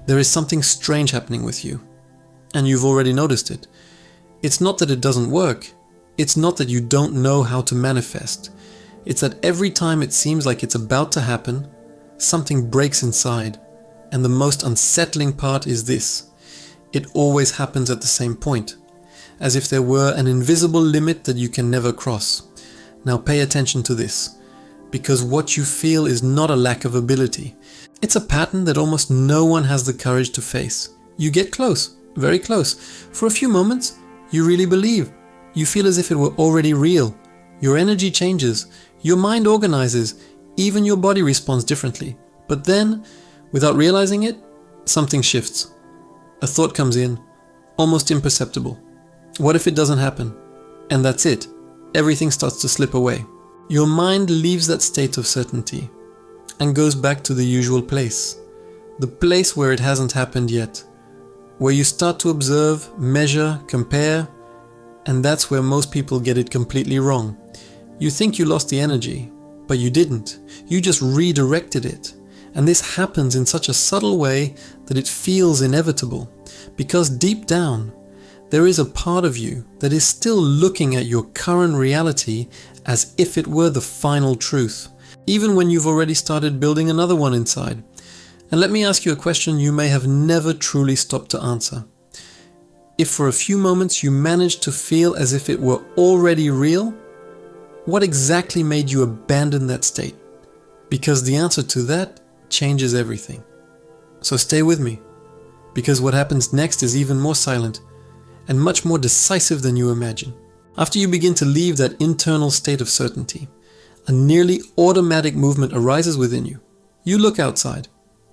There is something strange happening with you, and you've already noticed it. It's not that it doesn't work. It's not that you don't know how to manifest. It's that every time it seems like it's about to happen, something breaks inside. And the most unsettling part is this: it always happens at the same point, as if there were an invisible limit that you can never cross. Now pay attention to this, because what you feel is not a lack of ability. It's a pattern that almost no one has the courage to face. You get close, very close. For a few moments, you really believe. You feel as if it were already real. Your energy changes, your mind organizes, even your body responds differently. But then, without realizing it, something shifts. A thought comes in, almost imperceptible. What if it doesn't happen? And that's it. Everything starts to slip away. Your mind leaves that state of certainty and goes back to the usual place. The place where it hasn't happened yet. Where you start to observe, measure, compare, and that's where most people get it completely wrong. You think you lost the energy, but you didn't. You just redirected it. And this happens in such a subtle way that it feels inevitable, because deep down, there is a part of you that is still looking at your current reality as if it were the final truth, even when you've already started building another one inside. And let me ask you a question you may have never truly stopped to answer. If for a few moments you managed to feel as if it were already real, what exactly made you abandon that state? Because the answer to that changes everything. So stay with me, because what happens next is even more silent and much more decisive than you imagine. After you begin to leave that internal state of certainty, a nearly automatic movement arises within you. You look outside,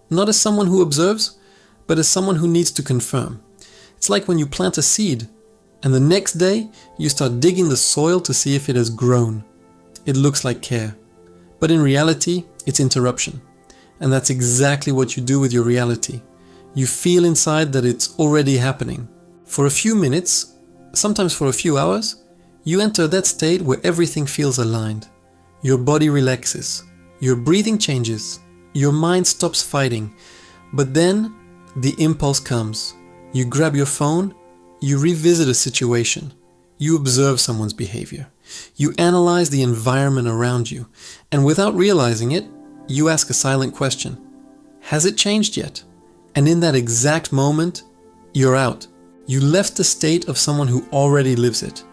not as someone who observes, but as someone who needs to confirm. It's like when you plant a seed, and the next day you start digging the soil to see if it has grown. It looks like care, but in reality, it's interruption. And that's exactly what you do with your reality. You feel inside that it's already happening. For a few minutes, sometimes for a few hours, you enter that state where everything feels aligned. Your body relaxes, your breathing changes, your mind stops fighting. But then the impulse comes. You grab your phone, you revisit a situation, you observe someone's behavior, you analyze the environment around you, and without realizing it, you ask a silent question. Has it changed yet? And in that exact moment, you're out. You left the state of someone who already lives it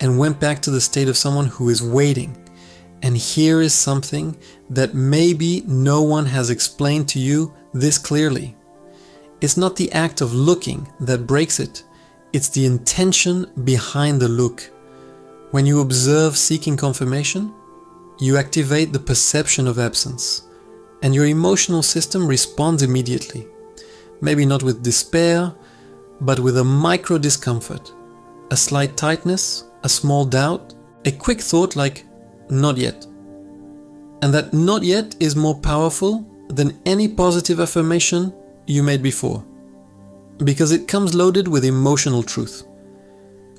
and went back to the state of someone who is waiting. And here is something that maybe no one has explained to you this clearly. It's not the act of looking that breaks it. It's the intention behind the look. When you observe seeking confirmation, you activate the perception of absence, and your emotional system responds immediately. Maybe not with despair, but with a micro discomfort, a slight tightness, a small doubt, a quick thought like, not yet. And that not yet is more powerful than any positive affirmation you made before, because it comes loaded with emotional truth.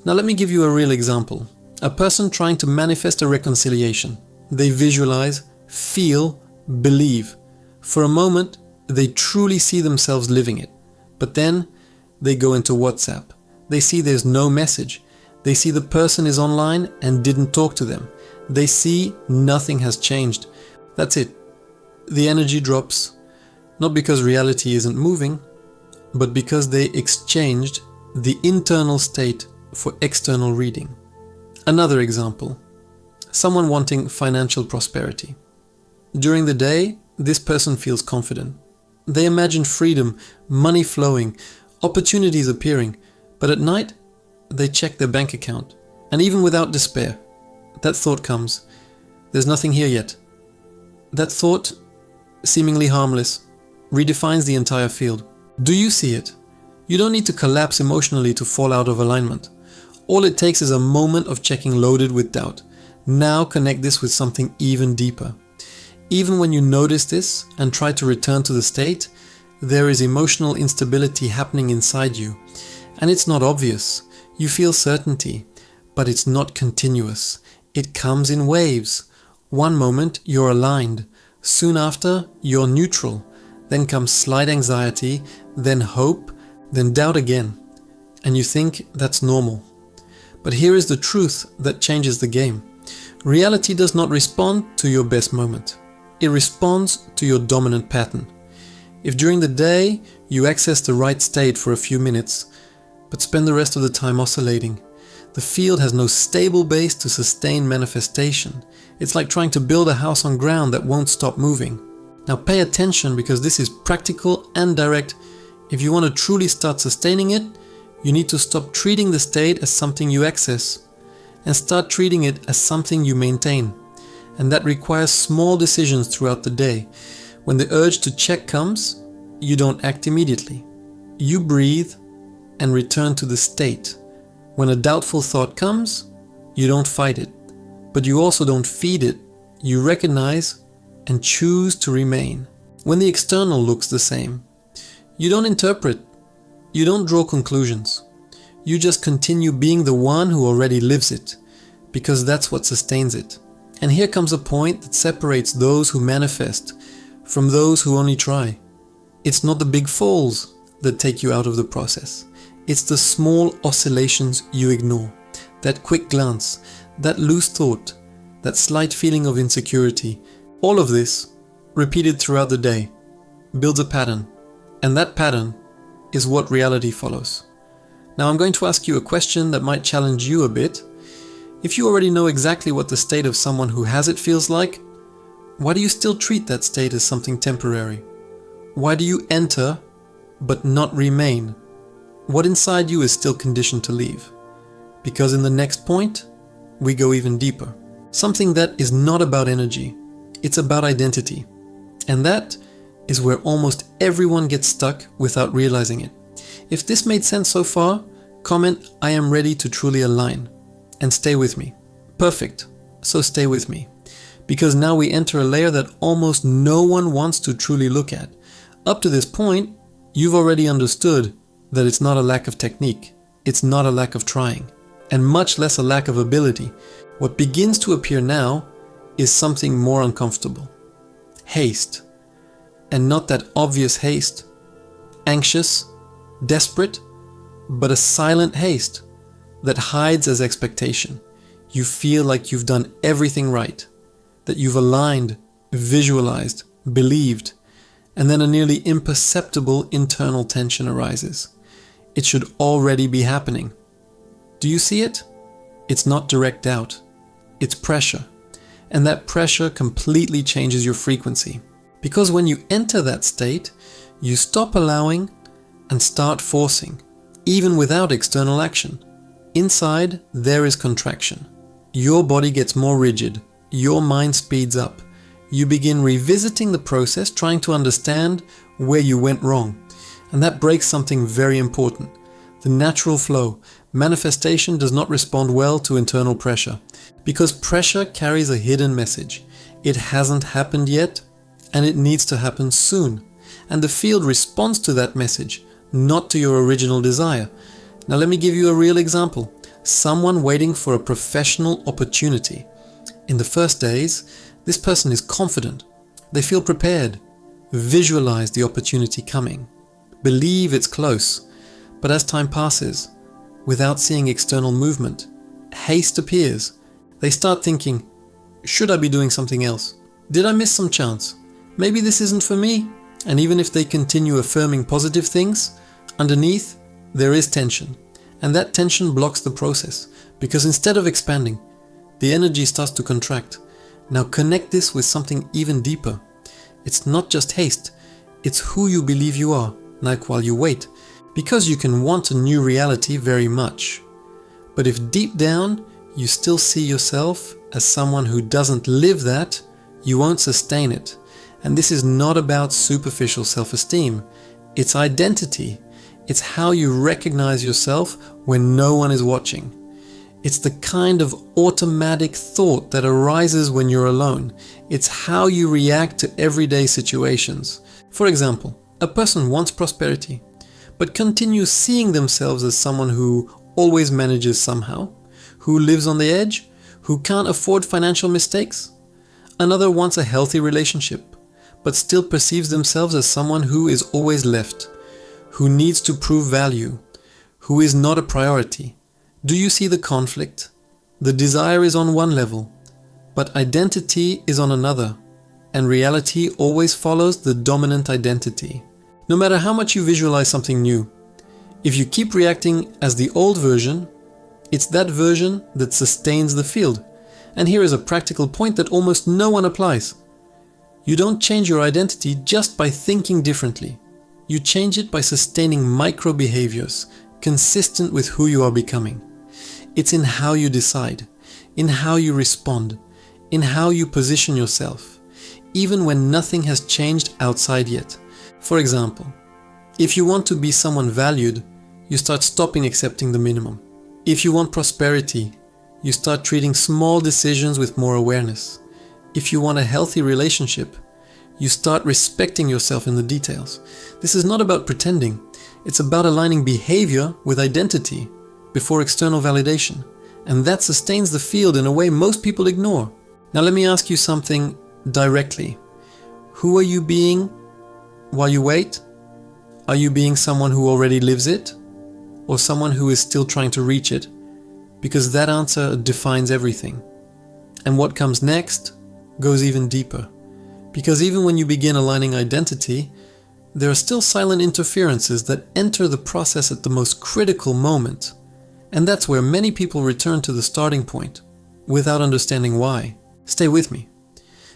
Now let me give you a real example. A person trying to manifest a reconciliation. They visualize, feel, believe. For a moment, they truly see themselves living it. But then, they go into WhatsApp. They see there's no message. They see the person is online and didn't talk to them. They see nothing has changed. That's it. The energy drops, not because reality isn't moving, but because they exchanged the internal state for external reading. Another example. Someone wanting financial prosperity. During the day, this person feels confident. They imagine freedom, money flowing, opportunities appearing, but at night, they check their bank account. And even without despair, that thought comes, there's nothing here yet. That thought, seemingly harmless, redefines the entire field. Do you see it? You don't need to collapse emotionally to fall out of alignment. All it takes is a moment of checking loaded with doubt. Now connect this with something even deeper. Even when you notice this and try to return to the state, there is emotional instability happening inside you. And it's not obvious. You feel certainty, but it's not continuous. It comes in waves. One moment you're aligned. Soon after, you're neutral. then comes slight anxiety, then hope, then doubt again. And you think that's normal. But here is the truth that changes the game. Reality does not respond to your best moment. It responds to your dominant pattern. If during the day you access the right state for a few minutes, but spend the rest of the time oscillating, the field has no stable base to sustain manifestation. It's like trying to build a house on ground that won't stop moving. Now pay attention, because this is practical and direct. If you want to truly start sustaining it, you need to stop treating the state as something you access and start treating it as something you maintain. And that requires small decisions throughout the day. When the urge to check comes, you don't act immediately. You breathe and return to the state. When a doubtful thought comes, you don't fight it, but you also don't feed it. You recognize and choose to remain. When the external looks the same, you don't interpret, you don't draw conclusions. You just continue being the one who already lives it, because that's what sustains it. And here comes a point that separates those who manifest from those who only try. It's not the big falls that take you out of the process. It's the small oscillations you ignore. That quick glance, that loose thought, that slight feeling of insecurity. All of this, repeated throughout the day, builds a pattern. And that pattern is what reality follows. Now I'm going to ask you a question that might challenge you a bit. If you already know exactly what the state of someone who has it feels like, why do you still treat that state as something temporary? Why do you enter but not remain? What inside you is still conditioned to leave? Because in the next point, we go even deeper. Something that is not about energy, it's about identity. And that is where almost everyone gets stuck without realizing it. If this made sense so far, comment "I am ready to truly align" and stay with me. Perfect, so stay with me. Because now we enter a layer that almost no one wants to truly look at. Up to this point, you've already understood that it's not a lack of technique, it's not a lack of trying, and much less a lack of ability. What begins to appear now is something more uncomfortable. Haste. And not that obvious haste. Anxious, desperate, but a silent haste that hides as expectation. You feel like you've done everything right, that you've aligned, visualized, believed, and then a nearly imperceptible internal tension arises. It should already be happening. Do you see it? It's not direct doubt. It's pressure. And that pressure completely changes your frequency. Because when you enter that state, you stop allowing and start forcing, even without external action. Inside, there is contraction. Your body gets more rigid. Your mind speeds up. You begin revisiting the process, trying to understand where you went wrong. And that breaks something very important. The natural flow. Manifestation does not respond well to internal pressure, because pressure carries a hidden message. It hasn't happened yet, and it needs to happen soon. And the field responds to that message, not to your original desire. Now let me give you a real example. Someone waiting for a professional opportunity. In the first days, this person is confident. They feel prepared. Visualize the opportunity coming. Believe it's close. But as time passes, without seeing external movement, haste appears. They start thinking, should I be doing something else? Did I miss some chance? Maybe this isn't for me. And even if they continue affirming positive things, underneath there is tension. And that tension blocks the process, because instead of expanding, the energy starts to contract. Now connect this with something even deeper. It's not just haste, it's who you believe you are, like while you wait, because you can want a new reality very much. But if deep down you still see yourself as someone who doesn't live that, you won't sustain it. And this is not about superficial self-esteem. It's identity. It's how you recognize yourself when no one is watching. It's the kind of automatic thought that arises when you're alone. It's how you react to everyday situations. For example, a person wants prosperity, but continues seeing themselves as someone who always manages somehow, who lives on the edge, who can't afford financial mistakes. Another wants a healthy relationship, but still perceives themselves as someone who is always left, who needs to prove value, who is not a priority. Do you see the conflict? The desire is on one level, but identity is on another, and reality always follows the dominant identity. No matter how much you visualize something new, if you keep reacting as the old version, it's that version that sustains the field. And here is a practical point that almost no one applies. You don't change your identity just by thinking differently. You change it by sustaining micro behaviors consistent with who you are becoming. It's in how you decide, in how you respond, in how you position yourself, even when nothing has changed outside yet. For example, if you want to be someone valued, you start stopping accepting the minimum. If you want prosperity, you start treating small decisions with more awareness. If you want a healthy relationship, you start respecting yourself in the details. This is not about pretending. It's about aligning behavior with identity before external validation. And that sustains the field in a way most people ignore. Now let me ask you something directly. Who are you being while you wait? Are you being someone who already lives it? Or someone who is still trying to reach it? Because that answer defines everything. And what comes next goes even deeper. Because even when you begin aligning identity, there are still silent interferences that enter the process at the most critical moment. And that's where many people return to the starting point, without understanding why. Stay with me.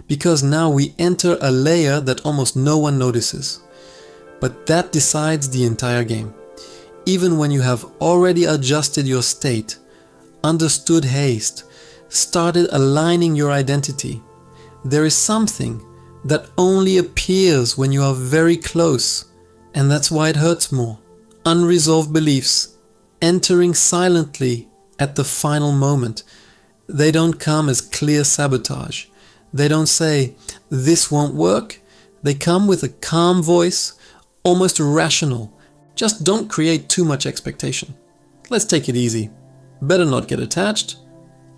Because now we enter a layer that almost no one notices. But that decides the entire game. Even when you have already adjusted your state, understood haste, started aligning your identity, there is something that only appears when you are very close, and that's why it hurts more. Unresolved beliefs, entering silently at the final moment. They don't come as clear sabotage. They don't say, "This won't work." They come with a calm voice, almost rational. Just don't create too much expectation. Let's take it easy. Better not get attached.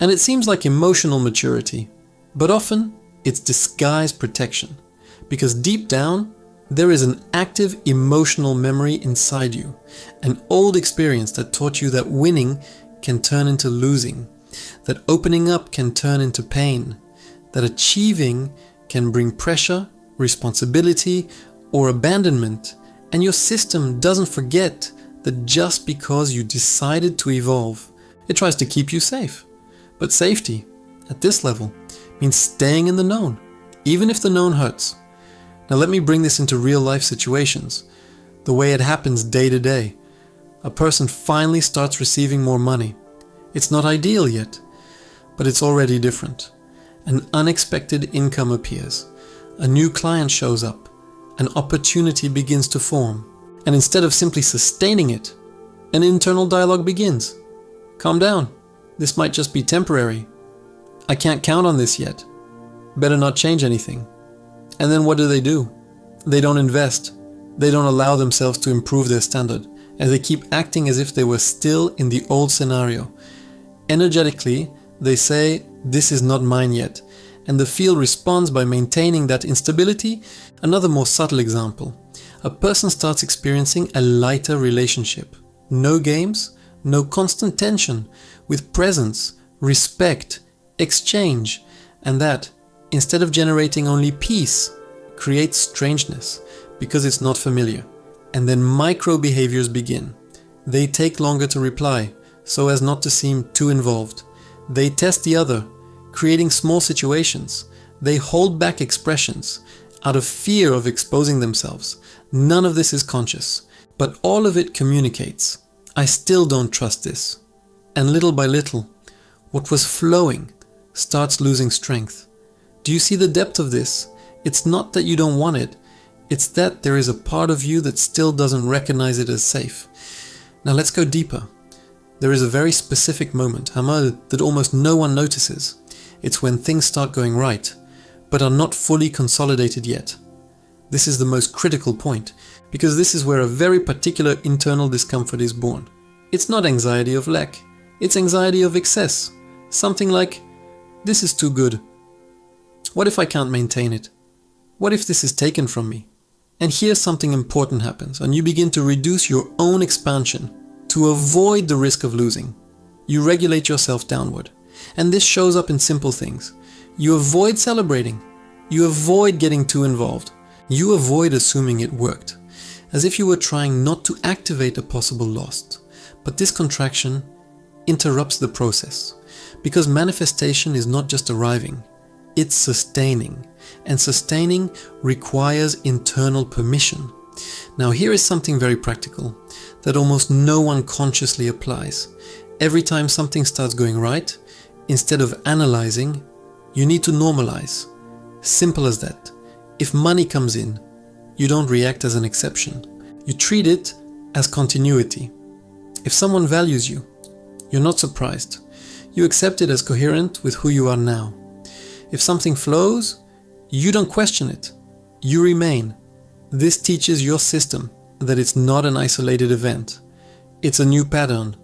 And it seems like emotional maturity, but often it's disguised protection. Because deep down, there is an active emotional memory inside you, an old experience that taught you that winning can turn into losing, that opening up can turn into pain, that achieving can bring pressure, responsibility, or abandonment. And your system doesn't forget that just because you decided to evolve, it tries to keep you safe. But safety, at this level, means staying in the known, even if the known hurts. Now let me bring this into real life situations, the way it happens day to day. A person finally starts receiving more money. It's not ideal yet, but it's already different. An unexpected income appears. A new client shows up. An opportunity begins to form. And instead of simply sustaining it, an internal dialogue begins. Calm down. This might just be temporary. I can't count on this yet. Better not change anything. And then what do? They don't invest. They don't allow themselves to improve their standard, as they keep acting as if they were still in the old scenario. Energetically, they say, "This is not mine yet." And the field responds by maintaining that instability. Another more subtle example. A person starts experiencing a lighter relationship. No games, no constant tension, with presence, respect, exchange. And that, instead of generating only peace, creates strangeness, because it's not familiar. And then micro behaviors begin. They take longer to reply, so as not to seem too involved. They test the other, creating small situations. They hold back expressions out of fear of exposing themselves. None of this is conscious, but all of it communicates. I still don't trust this. And little by little, what was flowing starts losing strength. Do you see the depth of this? It's not that you don't want it. It's that there is a part of you that still doesn't recognize it as safe. Now let's go deeper. There is a very specific moment, Hamal, that almost no one notices. It's when things start going right, but are not fully consolidated yet. This is the most critical point, because this is where a very particular internal discomfort is born. It's not anxiety of lack, it's anxiety of excess. Something like, "This is too good. What if I can't maintain it? What if this is taken from me? And here something important happens, and you begin to reduce your own expansion to avoid the risk of losing. You regulate yourself downward. And this shows up in simple things. You avoid celebrating. You avoid getting too involved. You avoid assuming it worked, as if you were trying not to activate a possible loss. But this contraction interrupts the process, because manifestation is not just arriving, it's sustaining. And sustaining requires internal permission. Now here is something very practical that almost no one consciously applies. Every time something starts going right, instead of analyzing, you need to normalize. Simple as that. If money comes in, you don't react as an exception. You treat it as continuity. If someone values you, you're not surprised. You accept it as coherent with who you are now. If something flows, you don't question it. You remain. This teaches your system that it's not an isolated event. It's a new pattern.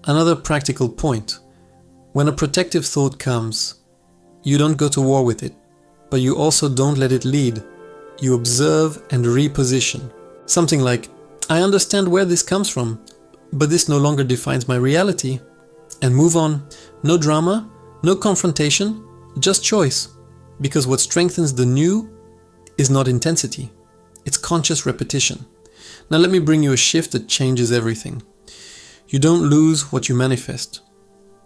Another practical point. When a protective thought comes, you don't go to war with it, but you also don't let it lead. You observe and reposition. Something like, I understand where this comes from, but this no longer defines my reality. And move on. No drama, no confrontation, just choice. Because what strengthens the new is not intensity. It's conscious repetition. Now let me bring you a shift that changes everything. You don't lose what you manifest.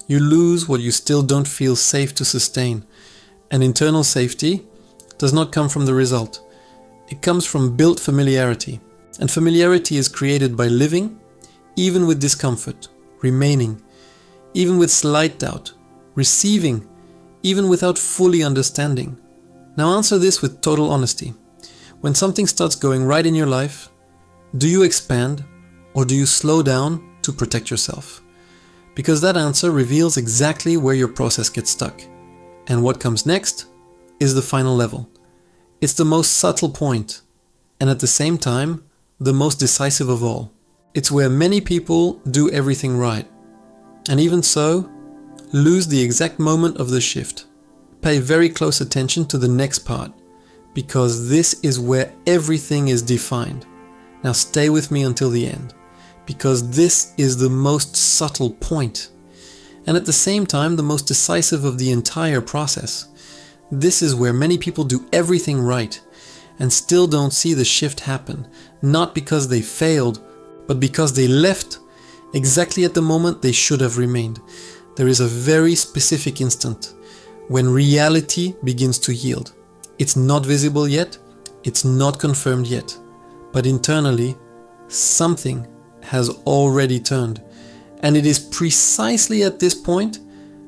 You lose what you still don't feel safe to sustain. And internal safety does not come from the result. It comes from built familiarity. And familiarity is created by living, even with discomfort, remaining, even with slight doubt, receiving, even without fully understanding. Now answer this with total honesty. When something starts going right in your life, do you expand or do you slow down to protect yourself? Because that answer reveals exactly where your process gets stuck. And what comes next is the final level. It's the most subtle point, and at the same time, the most decisive of all. It's where many people do everything right, and even so, lose the exact moment of the shift. Pay very close attention to the next part, because this is where everything is defined. Now stay with me until the end, because this is the most subtle point, and at the same time the most decisive of the entire process. This is where many people do everything right, and still don't see the shift happen, not because they failed, but because they left exactly at the moment they should have remained. There is a very specific instant when reality begins to yield. It's not visible yet, it's not confirmed yet, but internally, something has already turned. And it is precisely at this point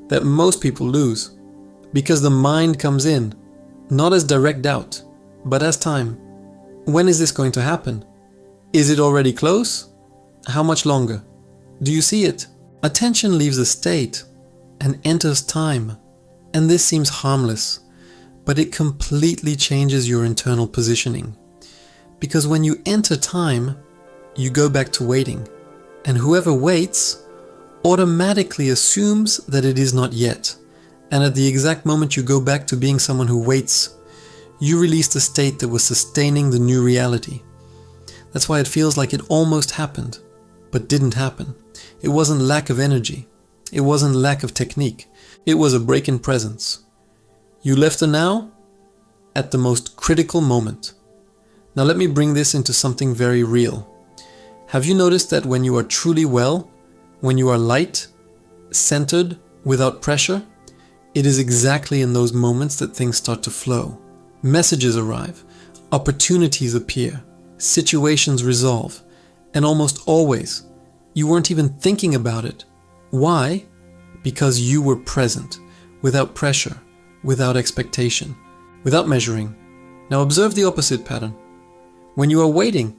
that most people lose, because the mind comes in, not as direct doubt, but as time. When is this going to happen? Is it already close? How much longer? Do you see it? Attention leaves a state and enters time. And this seems harmless, but it completely changes your internal positioning. Because when you enter time, you go back to waiting. And whoever waits automatically assumes that it is not yet. And at the exact moment you go back to being someone who waits, you release the state that was sustaining the new reality. That's why it feels like it almost happened, but didn't happen. It wasn't lack of energy. It wasn't lack of technique. It was a break in presence. You left the now at the most critical moment. Now let me bring this into something very real. Have you noticed that when you are truly well, when you are light, centered, without pressure, it is exactly in those moments that things start to flow. Messages arrive, opportunities appear, situations resolve, and almost always, you weren't even thinking about it. Why? Because you were present, without pressure, without expectation, without measuring. Now observe the opposite pattern. When you are waiting,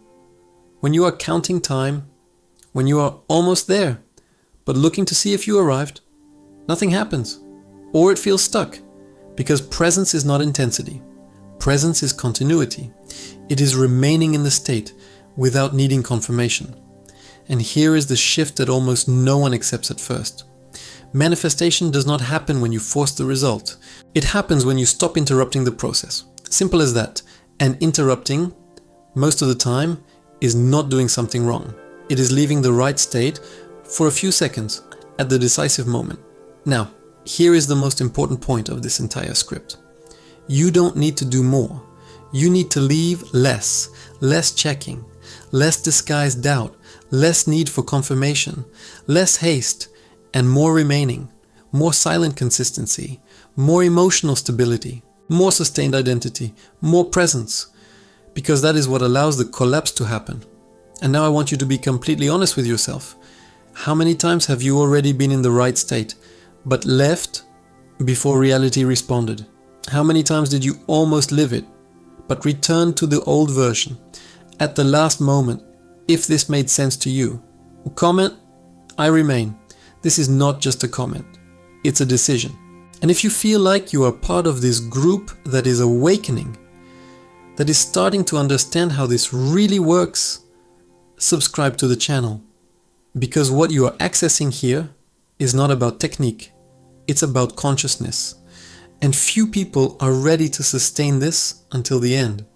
when you are counting time, when you are almost there, but looking to see if you arrived, nothing happens, or it feels stuck, because presence is not intensity. Presence is continuity. It is remaining in the state without needing confirmation. And here is the shift that almost no one accepts at first. Manifestation does not happen when you force the result. It happens when you stop interrupting the process. Simple as that. And interrupting, most of the time, is not doing something wrong. It is leaving the right state for a few seconds at the decisive moment. Now, here is the most important point of this entire script. You don't need to do more. You need to leave less checking, less disguised doubt, less need for confirmation, less haste, and more remaining, more silent consistency, more emotional stability, more sustained identity, more presence, because that is what allows the collapse to happen. And now I want you to be completely honest with yourself. How many times have you already been in the right state, but left before reality responded? How many times did you almost live it, but returned to the old version at the last moment, if this made sense to you? Comment, I remain. This is not just a comment, it's a decision. And if you feel like you are part of this group that is awakening, that is starting to understand how this really works, subscribe to the channel. Because what you are accessing here is not about technique, it's about consciousness. And few people are ready to sustain this until the end.